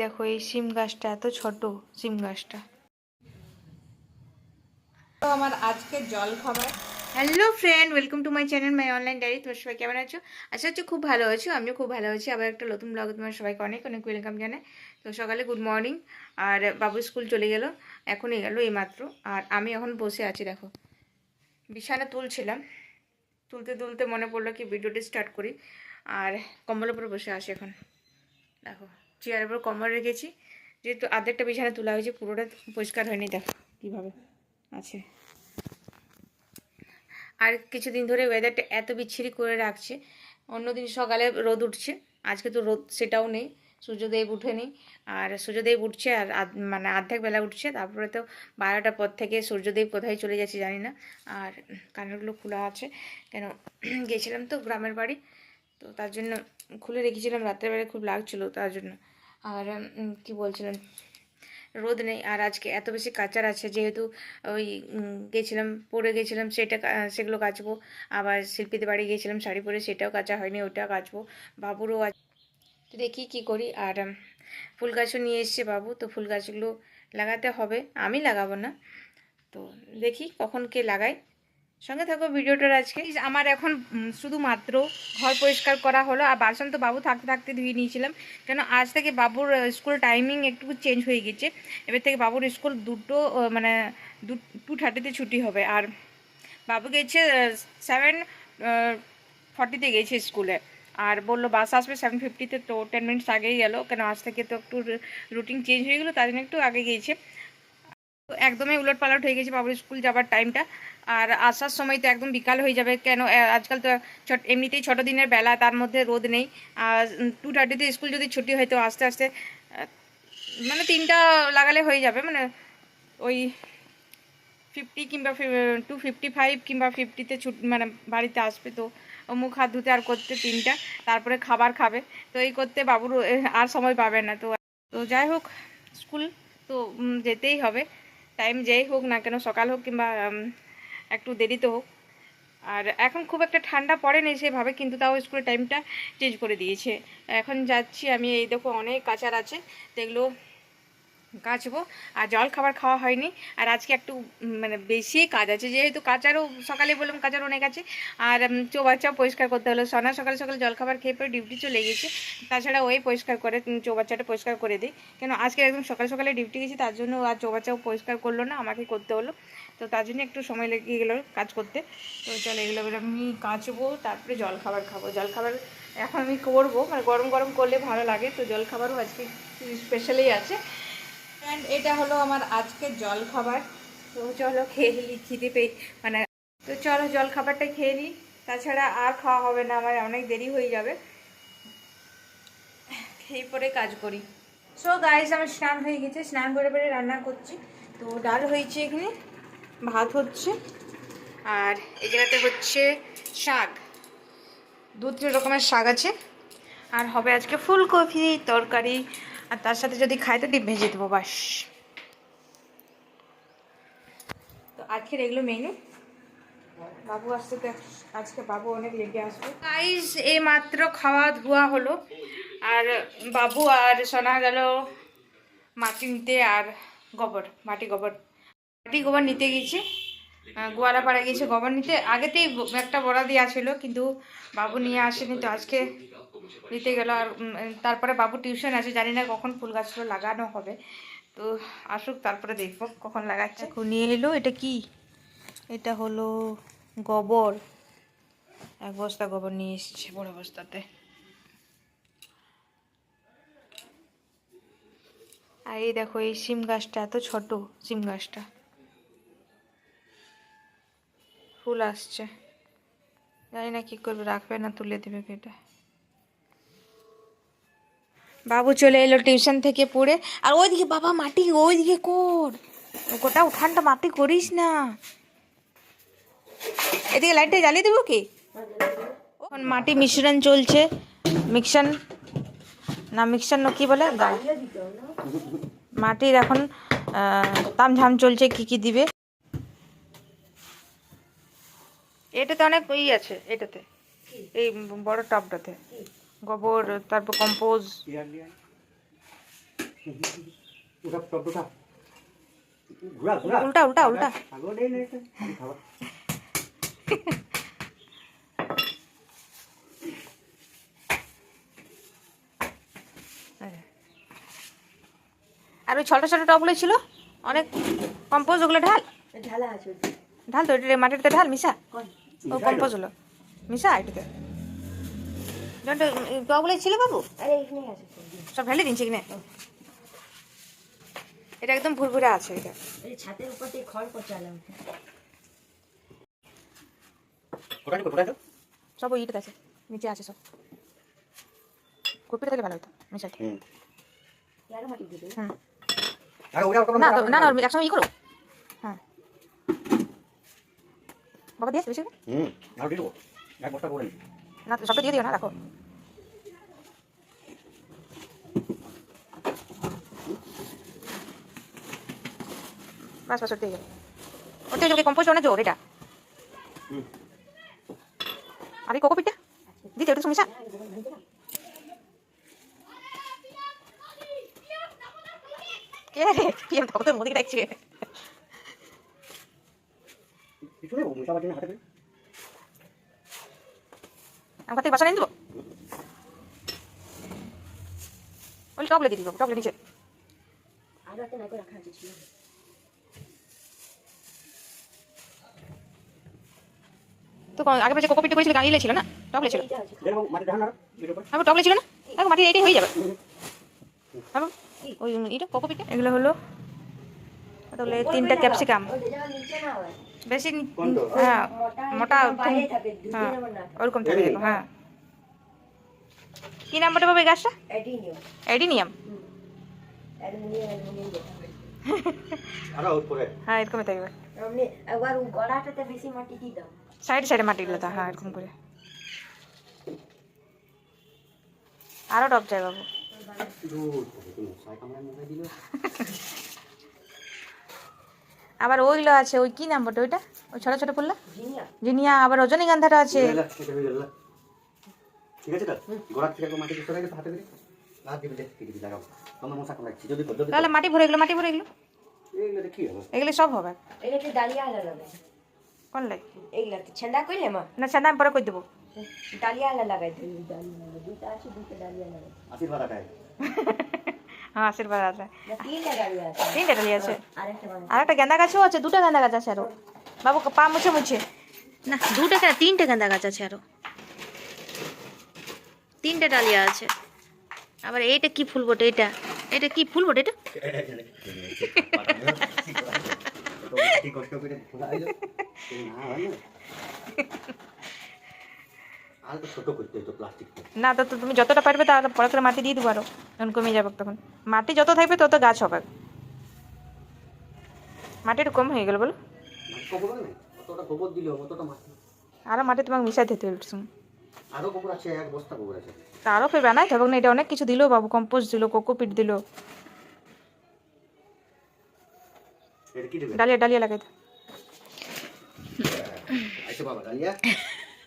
দেখো এই সিম গাছটা এত ছোট সিম গাছটা। তো আমার আজকে জল খাবার। Hello friend, welcome to my channel my online diary. তোমার সবাই কেমন আছো? আশা হচ্ছে খুব ভালো আছো, আমিও খুব ভালো আছি। আবার একটা নতুন ব্লগে তোমার সবাইকে অনেক অনেক ওয়েলকাম জানাই। তো সকালে গুড মর্নিং। আর বাবু স্কুল চলে গেল, এখনই গেল এইমাত্র। আর আমি এখন বসে আছি, দেখো বিছানা তুলছিলাম, তুলতে তুলতে মনে পড়লো কি ভিডিওটি স্টার্ট করি। আর কম্বলের উপরে বসে আসি এখন। দেখো চেয়ারের উপর কম্বল রেখেছি, যেহেতু আধেকটা বিছানা তোলা হয়েছে, পুরোটা পরিষ্কার হয়নি। দেখো কীভাবে আছে। আর কিছুদিন ধরে ওয়েদারটা এত বিচ্ছিরি করে রাখছে। অন্যদিন সকালে রোদ উঠছে, আজকে তো রোদ সেটাও নেই, সূর্যদেব উঠেনি। আর সূর্যদেব উঠছে আর মানে অর্ধেক বেলা উঠছে, তারপরে তো 12টার পর থেকে সূর্যদেব কোথায় চলে যাচ্ছে জানি না। আর কানেরগুলো খোলা আছে, কেন গেছিলাম তো গ্রামের বাড়ি, তো তার জন্য খুলে রেখেছিলাম, রাত্রেবেলা খুব লাগছিলো তার জন্য। আর কি বলছিলাম, রোদ নেই। আর আজকে এত বেশি কাচার আছে, যেহেতু ওই গেছিলাম, পরে গেছিলাম, সেগুলো কাচবো। আবার শিল্পীদের বাড়ি গিয়েছিলাম শাড়ি পরে, সেটাও কাচা হয়নি, ওটাও কাচবো। বাবুরও তো দেখি কি করি। আর ফুল গাছও নিয়ে এসছে বাবু, তো ফুল গাছগুলো লাগাতে হবে, আমি লাগাবো না। তো দেখি কখন কে লাগাই, সঙ্গে থাকো ভিডিওটার। আজকে আমার এখন শুধুমাত্র ঘর পরিষ্কার করা হলো, আর বাসন তো বাবু থাকতে থাকতে ধুয়ে নিয়েছিলাম। কেন আজ থেকে বাবুর স্কুল টাইমিং একটু চেঞ্জ হয়ে গেছে। এবার থেকে বাবুর স্কুল মানে 2:30 ছুটি হবে। আর বাবু গেছে 7:40 গেছে স্কুলে, আর বললো বাস আসবে 7:50, তো 10 মিনিটস আগেই গেল। কেন আজ থেকে তো একটু রুটিন চেঞ্জ হয়ে গেলো, তার জন্য একটু আগে গিয়েছে। তো একদমই উলটপালট হয়ে গেছে বাবুর স্কুল যাবার টাইমটা। আর আসার সময় তো একদম বিকাল হয়ে যাবে, কেন আজকাল তো এমনিতেই ছোটো দিনের বেলা, তার মধ্যে রোদ নেই। আর 2:30 স্কুল যদি ছুটি হয়, তো আস্তে আস্তে মানে 3টা লাগালে হয়ে যাবে, মানে ওই 50 কিংবা 2:55 কিংবা 50-তে মানে বাড়িতে আসবে। তো মুখ হাত ধুতে আর করতে 3টা, তারপরে খাবার খাবে। তো এই করতে বাবুর আর সময় পাবে না। তো তো যাই হোক, স্কুল তো যেতেই হবে, টাইম যেই হোক না কেন, সকাল হোক কিংবা একটু দেরিতে হোক। আর এখন খুব একটা ঠান্ডা পড়েনি সেভাবে, কিন্তু তাও স্কুলের টাইমটা চেঞ্জ করে দিয়েছে। এখন যাচ্ছি আমি, এই দেখো অনেক কাচার আছে, যেগুলো কাচবো। আর জল খাবার খাওয়া হয়নি, আর আজকে একটু মানে বেশি কাজ আছে, যেহেতু কাচারও সকালে বললাম কাচার অনেক আছে। আর চৌবাচ্চাও পরিষ্কার করতে হলো। সোনা সকাল সকাল জল খাবার খেয়ে পরে ডিউটি চলে গেছে, তাছাড়া ওই পরিষ্কার করে চৌবাচ্চাটা পরিষ্কার করে দিই। কেন আজকে একদম সকাল সকালে ডিউটি গেছি, তার জন্য আর চৌবাচ্চাও পরিষ্কার করলো না, আমাকে করতে হলো। তো তার জন্য একটু সময় লেগে গেলো কাজ করতে। তো চলো এগুলো আমি কাচবো, তারপরে জল খাবার খাবো। জল খাবার এখন আমি করবো, মানে গরম গরম করলে ভালো লাগে। তো জল খাবারও আজকে স্পেশালি আছে। অ্যান্ড এটা হলো আমার আজকের জল খাবার। তো চলো খেয়ে নিই, খিদে পেয়ে মানে, তো চলো জল খাবারটা খেয়ে নিই, তাছাড়া আর খাওয়া হবে না, আমার অনেক দেরি হয়ে যাবে। খেয়ে পরে কাজ করি। সো গাইস, আমার স্নান হয়ে গেছে, স্নান করে পরে রান্না করছি। তো ডাল হয়েছে, এখানে ভাত হচ্ছে, আর এই জায়গাতে হচ্ছে শাক, 2-3 রকমের শাক আছে। আর হবে আজকে ফুলকপি তরকারি, আর তার সাথে যদি খাই তো ডিম ভেজে দেবো, বাস। তো আজকের এগুলো মেনু। বাবু আসতে তো আজকে বাবু অনেক লেগে আসবে। গাইস এই মাত্র খাওয়া ধোয়া হলো, আর বাবু আর সোনা গেল মাটি নিতে, আর মাটি গোবর নিতে গেছে। গোয়ালাপাড়া গিয়েছে গোবর নিতে, আগেতেই একটা বড়া দেওয়া ছিল, কিন্তু বাবু নিয়ে আসেনি, তো আজকে নিতে গেল। আর তারপরে বাবু টিউশন আছে, জানি না কখন ফুল গাছগুলো লাগানো হবে। তো আসুক, তারপরে দেখবো কখন লাগাচ্ছে। নিয়ে এলো, এটা কি? এটা হলো গোবর, 1 বস্তা গোবর নিয়ে এসছে, বড় বস্তাতে। আর এই দেখো এই সিম গাছটা এত ছোট, সিম গাছটা ফুল আসছে, জানি না কি করবে, রাখবে না তুলে দেবে কেটে। বাবু চলে এলো টিউশন থেকে পড়ে। আর ওইদিকে বাবা মাটি, ওইদিকে কর, গোটা উঠানটা মাটি করিস না। এদিকে লাইটটা জ্বালিয়ে দেবো কি? এখন মাটি মিশ্রণ চলছে, মিক্সন কি বলে, মাটির এখন তামঝাম চলছে, কি দিবে। এটাতে অনেক আছে, এটাতে এই বড় টবটাতে গোবর, তারপর কম্পোজ, উল্টা উল্টা উল্টা আর ওই ছোট ছোট টবগুলো ছিল অনেক কম্পোজ, ওগুলো ঢাল ঢালা আছে ঢাল তো এটা মাটিতে ঢাল মিশা ও কম্পোজ হলো মিশা এটাতে টবগুলো ছিল বাবু আরে এখানে আছে সব ঢেলে দিনছি কিনে এটা একদম ভুরভুরে আছে এটা এই ছাতের উপর দিয়ে খড় পচালাম সব ওই ইট আছে নিচে আছে সব কপিটা থেকে ভালো হতো মিশাই আরো মাটি দিবে হুম না না না একসময় ই করো হ্যাঁ বাবা দিয়েছে বেশি না সবটা দিয়ে দিও না রাখো বাস বাস ওটাই ওটাই যে কম্পোস্ট অনেক জোর এটা আর এই কোকোপিটটা দিতে ওটা মিশা কে রে কি আমি তখন মোদিকে দেখছি আমার থেকে বাসা নিয়ে দেবো ওই টবলে দিয়ে দিব টবলে নিচে আরো একটা নাইকো রাখা আছে ছিল তো আগে পেছে কোকোপিটটা করেছিল গাড়িলে ছিল না টবলে ছিল আমি টবলে ছিল না দেখো মাটি এইটাই হয়ে যাবে হ্যাঁ ওই এটা কোকোপিটটা এগুলো হলো তাহলে 3টা ক্যাপসিকাম বেশি হ্যাঁ মোটা হ্যাঁ ওরকম থাকে হ্যাঁ কি নাম বটে বাবা এই গাছটা এডিনিয়াম হ্যাঁ এরকমই থাকবে একবার গড়াটাতে বেশি মাটি দিয়ে দাও সাইডে সাইডে মাটি দিলে হ্যাঁ এরকম করে আরো টপ যায় বাবু আবার ওইগুলো আছে ওই কি নাম বটে ওইটা ওই ছোট ছোট ফুললা জিনিয়া আবার রজনীগন্ধাটা আছে ঠিক আছে গোড়া থেকে মাটি সরে গেছে হাতে ধরে না দিবি দেখি লাগাও আমার মশা কামড়াচ্ছে যদি পদ্ধতি তাহলে মাটি ভরে এগুলো এইগুলো দেখি হবে এগুলো সব হবে এগুলোতে ডালিয়া লাগাবে কোন লাই এগুলাতে ছেঁদা কইলে মা না সাদা আমি পরে কই দেবো ডালিয়া লাগাই দিই ডালিয়া দুটো আছে দুটো ডালিয়া লাগাই আশীর্বাদ আটাই হ্যাঁ আশীর্বাদ আছে না তিনটা ডালিয়া আছে 3টা ডালিয়া আছে আরেকটা আর একটা গেন্দা গাছও আছে 2টা গেন্দা গাছ আছে আরো বাবু পা মুছে মুছে না 2টা কেন 3টে গেন্দা গাছ আছে আরো 3টে ডালিয়া আছে আবার এইটা কি ফুল বটে এটা এটা কি ফুল বটে এটা কষ্ট করে খোলা হইলো না হয় না আর তো ছোট করতে তো প্লাস্টিক না তো তুমি যতটা পারবে তার পরে করে মাটি দিয়ে দেবো আরো তখন কমে যাবে তখন মাটি যত থাকবে তত গাছ হবে মাটি একটু কম হয়ে গেল বলো গোবর নেই অতটা গোবর দিলে অতটা মাটি আরো মাটি তোমাকে মিশাই দিতে হবে আরো গোবর আছে এক বস্তা গোবর আছে আরও ফের বানাই থাকুক না এটা অনেক কিছু দিল বাবু কম্পোস্ট দিল কোকোপিট দিল এটা কি দিবে ডালিয়া ডালিয়া লাগাই আইসো বাবা ডালিয়া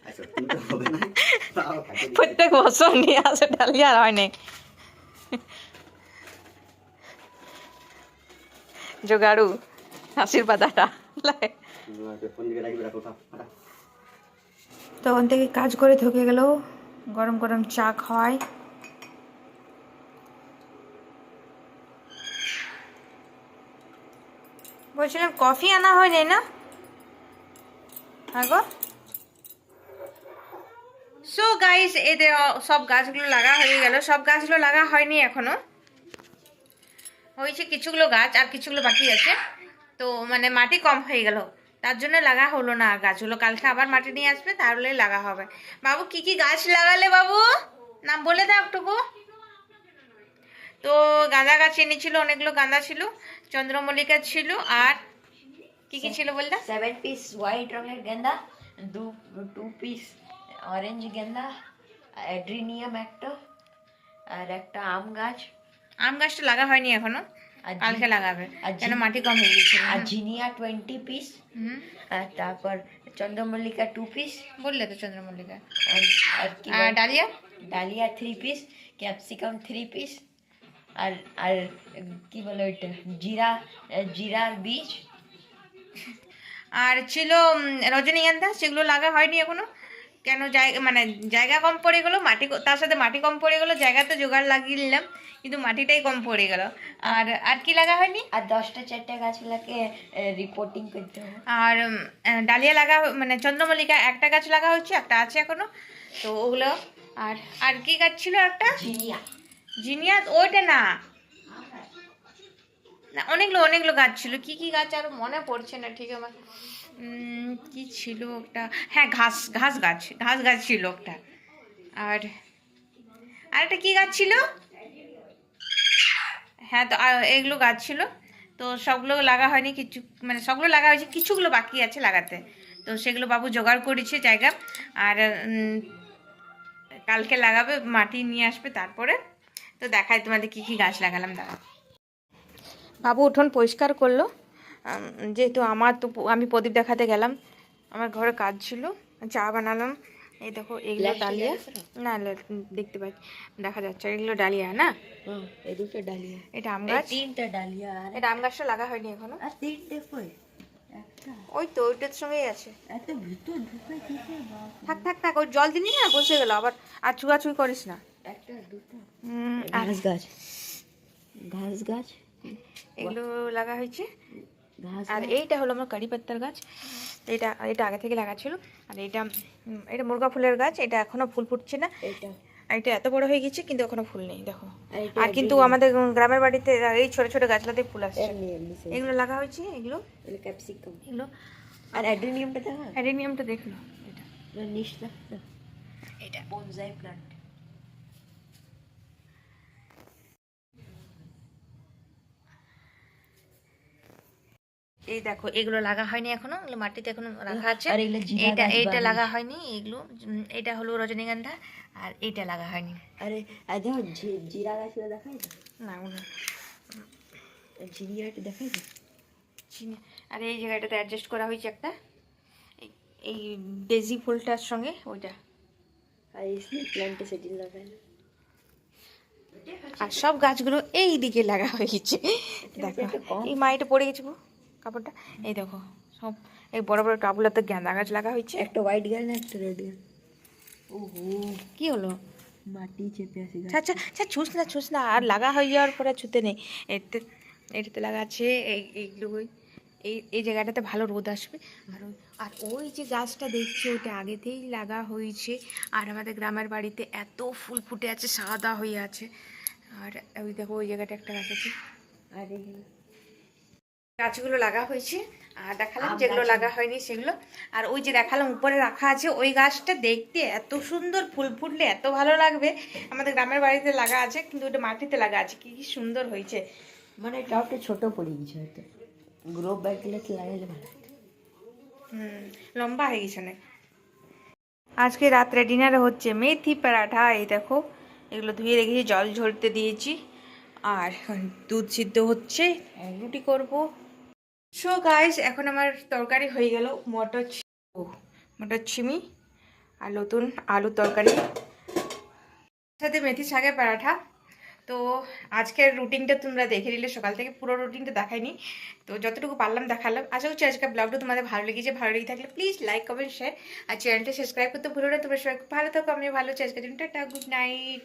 আইসো তুমি তো হবে না তাও খাইতে প্রত্যেক বছর নিয়ে আসে ডালিয়া আর হয় নাই জোগাড়ু আশীর্বাদ আটা ফোন দিকে রাখবে রাখো ফাটা তখন থেকে কাজ করে থকে গেল গরম গরম চা খাওয়াই বলছিলাম কফি আনা হয়নি না হ্যাঁ গো সো গাইস এদের সব গাছগুলো লাগা হয়ে গেল সব গাছগুলো লাগা হয়নি এখনো হয়েছে কিছুগুলো গাছ আর কিছুগুলো বাকি আছে তো মানে মাটি কম হয়ে গেল তার জন্য লাগা হলো না গাছগুলো কালকে আবার মাটি নিয়ে আসবে তাহলে লাগা হবে বাবু কি কি গাছ লাগালে বাবু নাম বলে দাও একটুকু তো গাঁদা গাছ এনেছিল অনেকগুলো গাঁদা ছিল চন্দ্রমল্লিকা ছিল আর কি কি ছিল বলতে 7 পিস হোয়াইট রঙের গেন্দা 2 পিস অরেঞ্জ গেন্দা অ্যাড্রিনিয়াম একটা আর একটা আম গাছটা লাগা হয়নি এখনো কালকে লাগাবে কেন মাটি কম হয়ে গেছে আর জিনিয়া 20 পিস আর তারপর চন্দ্রমল্লিকা 2 পিস বললে তো চন্দ্রমল্লিকা আর কি dahlia dahlia 3 piece capsicum 3 piece আর আর কি বলে ওইটা জিরার বীজ। আর ছিল রজনীগন্ধা, সেগুলো লাগা হয়নি এখনো। কেন জায়গা মানে জায়গা কম পড়ে গেলো, মাটি তার সাথে মাটি কম পড়ে গেলো, জায়গা তো জোগাড় লাগিয়ে নিলাম কিন্তু মাটিটাই কম পড়ে গেল। আর আর কি লাগা হয়নি? আর 10টা 4টা গাছগুলোকে রিপোর্টিং করতে হবে। আর ডালিয়া লাগা মানে চন্দ্রমল্লিকা একটা গাছ লাগা হচ্ছে, একটা আছে এখনো, তো ওগুলো। আর আর কি গাছ ছিল একটা? জিনিয়া। জিনিয়া ওইটা না, না অনেকগুলো অনেকগুলো গাছ ছিল, কি কি গাছ আর মনে পড়ছে না ঠিক আমার। কি ছিল একটা, হ্যাঁ ঘাস গাছ ছিল একটা। আর আরেকটা কি গাছ ছিল, হ্যাঁ তো এগুলো গাছ ছিল। তো সবগুলো লাগা হয়নি, কিছু মানে সবগুলো লাগা হয়েছে, কিছুগুলো বাকি আছে লাগাতে। তো সেগুলো বাবু জোগাড় করেছে জায়গা। আর কালকে লাগাবে, মাটি নিয়ে আসবে তারপরে। তো দেখাই তোমাদের কি কি গাছ লাগালাম দাঁড়া। বাবু উঠোন পরিষ্কার করলো, যেহেতু আমার তো আমি প্রদীপ দেখাতে গেলাম, আমার ঘরে কাজ ছিল, চা বানালাম। এই দেখো এগুলো ডালিয়া, না দেখতে পাচ্ছি দেখা যাচ্ছে, এগুলো ডালিয়া না, এই দুটো ডালিয়া, এটা আম গাছ, 3টা ডালিয়া, আর এটা আম গাছটা লাগা হয়নি এখনো। আর 3টে কই একটা, ওই তো ওইটার সঙ্গেই আছে। এত ভিতর ঢুকে দিতে বাপ। থাক ওই জল দিলি না, বসে গেল আবার, আর চুয়াচুই করিস না। একটা দুটো আর ঘাস গাছ এগুলো লাগা হয়েছে। ঘাস। আর এইটা হলো আমার কারি পাত্তার গাছ, এটা এটা আগে থেকে লাগা ছিল। আর এটা মুরগা ফুলের গাছ, এটা এখনো ফুল ফুটছে না, এটা এটা এত বড় হয়ে গেছে কিন্তু এখনো ফুল নেই দেখো। আর কিন্তু আমাদের গ্রামের বাড়িতে এই ছোট ছোট গাছলাতে ফুল আসছে, এগুলো লাগা হয়েছে, এগুলো ক্যাপসিকাম। এগুলো। আর অ্যাডেনিয়ামটা দেখা, অ্যাডেনিয়ামটা দেখলো, এটা নিশটা, এটা বনসাই প্ল্যান্ট। এই দেখো এগুলো লাগা হয়নি এখনো, এগুলো মাটিতে এখনো রাখা আছে। আর এগুলো জিরা এইটা গাছ এইটা বানিয়েছে। লাগা হয়নি, এগুলো এটা হলো রজনীগন্ধা, আর এইটা লাগা হয়নি। আরে আর দেখো জিরা গাছগুলো দেখাই না, না ওগুলো জিরিয়াটা দেখাই না। চিনি। আর এই জায়গাটাতে অ্যাডজাস্ট করা হয়েছে একটা, এই ডেজি ফুলটার সঙ্গে ওইটা। আর এই স্নেক প্ল্যান্টে সেটি লাগাই না। আর সব গাছগুলো এই দিকে লাগা হয়েছে দেখো। এই মাইটা পড়ে গেছে গো কাপড়টা, এই দেখো সব এই বড় বড় টাবগুলোতে গাঁদা গাছ লাগা হয়েছে। একটা হোয়াইট গার্ল না একটা রেড গার্ল। ওহো, কি হলো? মাটি চেপে আসি। আচ্ছা আচ্ছা ছুস না, আর লাগা হয়ে যাওয়ার পরে ছুতে নেই। এটাতে লাগা আছে, এইগুলো এই জায়গাটাতে ভালো রোদ আসবে। আর ওই যে গাছটা দেখছি ওইটা আগেতেই লাগা হয়েছে। আর আমাদের গ্রামের বাড়িতে এত ফুল ফুটে আছে, সাদা হয়ে আছে। আর ওই দেখো ওই জায়গাটা একটা গাছ আছে, আর গাছগুলো লাগা হয়েছে। আর দেখালাম যেগুলো লাগা হয়নি সেগুলো। আর ওই যে দেখালাম উপরে রাখা আছে ওই গাছটা দেখতে এত সুন্দর, ফুল ফুটলে এত ভালো লাগবে। আমাদের গ্রামের বাড়িতে লাগা আছে কিন্তু ওটা মাটিতে লাগা আছে, কি কি সুন্দর হয়েছে। মানে টবটা ছোট পড়ে গেছে হয়তো, গ্রো ব্যাগগুলোতে লাগাইলে ভালো। লম্বা হয়ে গেছে না। আজকে রাত্রে ডিনারে হচ্ছে মেথি পরাঠা। এই দেখো এগুলো ধুয়ে রেখেছি, জল ঝরতে দিয়েছি। আর দুধ সিদ্ধ হচ্ছে, রুটি করব। সো গাইস এখন আমার তরকারি হয়ে গেল, মটর ছিমি আর নতুন আলু তরকারি, সাথে মেথি শাকের পরাঠা। তো আজকের রুটিনটা তোমরা দেখে নিলে, সকাল থেকে পুরো রুটিনটা দেখাইনি, তো যতটুকু পারলাম দেখালাম। আশা করছি আজকের ব্লগটা তোমাদের ভালো লেগেছে। ভালো লেগে থাকলে প্লিজ লাইক কমেন্ট শেয়ার আর চ্যানেলটা সাবস্ক্রাইব করতে ভুলো না। তোমরা সবাই খুব ভালো থাকো, আমিও ভালো আছি। আজকের জন্য টাটা, গুড নাইট।